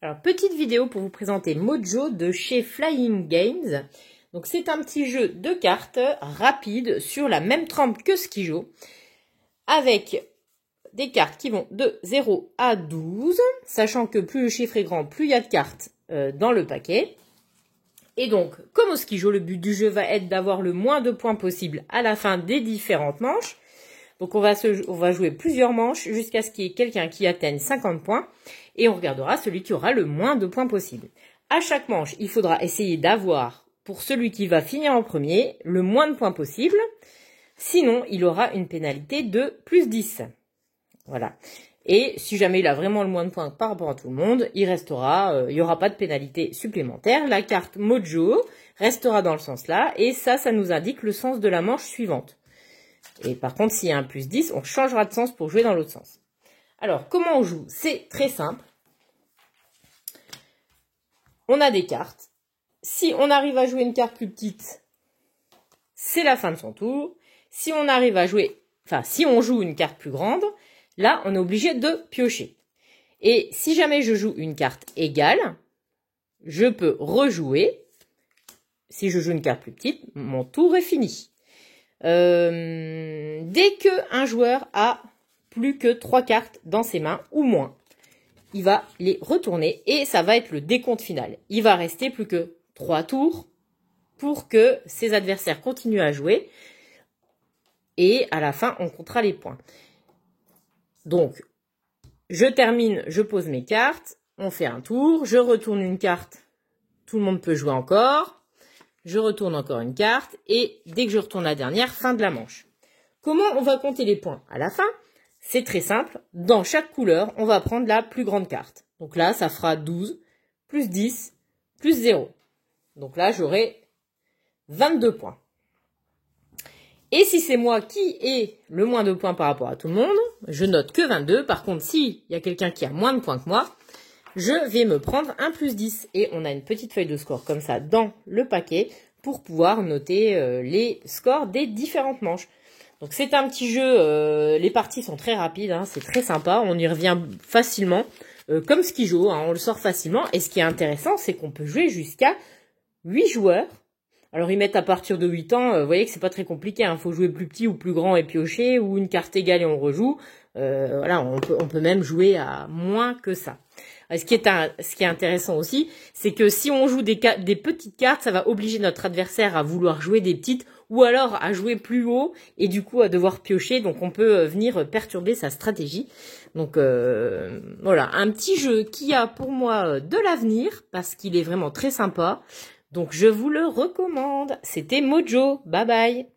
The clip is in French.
Alors, petite vidéo pour vous présenter Mojo de chez Flying Games. Donc, c'est un petit jeu de cartes rapide sur la même trempe que Skijo, avec des cartes qui vont de 0 à 12, sachant que plus le chiffre est grand, plus il y a de cartes dans le paquet. Et donc, comme au Skijo, le but du jeu va être d'avoir le moins de points possible à la fin des différentes manches. Donc on va jouer plusieurs manches jusqu'à ce qu'il y ait quelqu'un qui atteigne 50 points et on regardera celui qui aura le moins de points possible. À chaque manche, il faudra essayer d'avoir, pour celui qui va finir en premier, le moins de points possible. Sinon, il aura une pénalité de plus 10. Voilà. Et si jamais il a vraiment le moins de points par rapport à tout le monde, il y aura pas de pénalité supplémentaire. La carte Mojo restera dans le sens là et ça nous indique le sens de la manche suivante. Et par contre, s'il y a un plus 10, on changera de sens pour jouer dans l'autre sens. Alors, comment on joue? C'est très simple. On a des cartes. Si on arrive à jouer une carte plus petite, c'est la fin de son tour. Si on arrive à jouer, si on joue une carte plus grande, là, on est obligé de piocher. Et si jamais je joue une carte égale, je peux rejouer. Si je joue une carte plus petite, mon tour est fini. Dès qu'un joueur a plus que 3 cartes dans ses mains ou moins, il va les retourner et ça va être le décompte final. Il va rester plus que 3 tours pour que ses adversaires continuent à jouer et à la fin on comptera les points. Donc je termine, je pose mes cartes, on fait un tour, je retourne une carte, tout le monde peut jouer encore. Je retourne encore une carte et dès que je retourne la dernière, fin de la manche. Comment on va compter les points à la fin? C'est très simple. Dans chaque couleur, on va prendre la plus grande carte. Donc là, ça fera 12, plus 10, plus 0. Donc là, j'aurai 22 points. Et si c'est moi qui ai le moins de points par rapport à tout le monde, je note que 22. Par contre, s'il y a quelqu'un qui a moins de points que moi, je vais me prendre un plus 10. Et on a une petite feuille de score comme ça dans le paquet pour pouvoir noter les scores des différentes manches. Donc c'est un petit jeu, les parties sont très rapides, hein, c'est très sympa, on y revient facilement, comme Skijo, hein, on le sort facilement. Et ce qui est intéressant, c'est qu'on peut jouer jusqu'à 8 joueurs. Alors ils mettent à partir de 8 ans, vous voyez que c'est pas très compliqué, hein, faut jouer plus petit ou plus grand et piocher, ou une carte égale et on rejoue. Voilà, on peut même jouer à moins que ça. Ce qui est intéressant aussi, c'est que si on joue des petites cartes, ça va obliger notre adversaire à vouloir jouer des petites ou alors à jouer plus haut et du coup à devoir piocher. Donc on peut venir perturber sa stratégie. Donc voilà, un petit jeu qui a pour moi de l'avenir parce qu'il est vraiment très sympa. Donc je vous le recommande. C'était Mojo. Bye bye.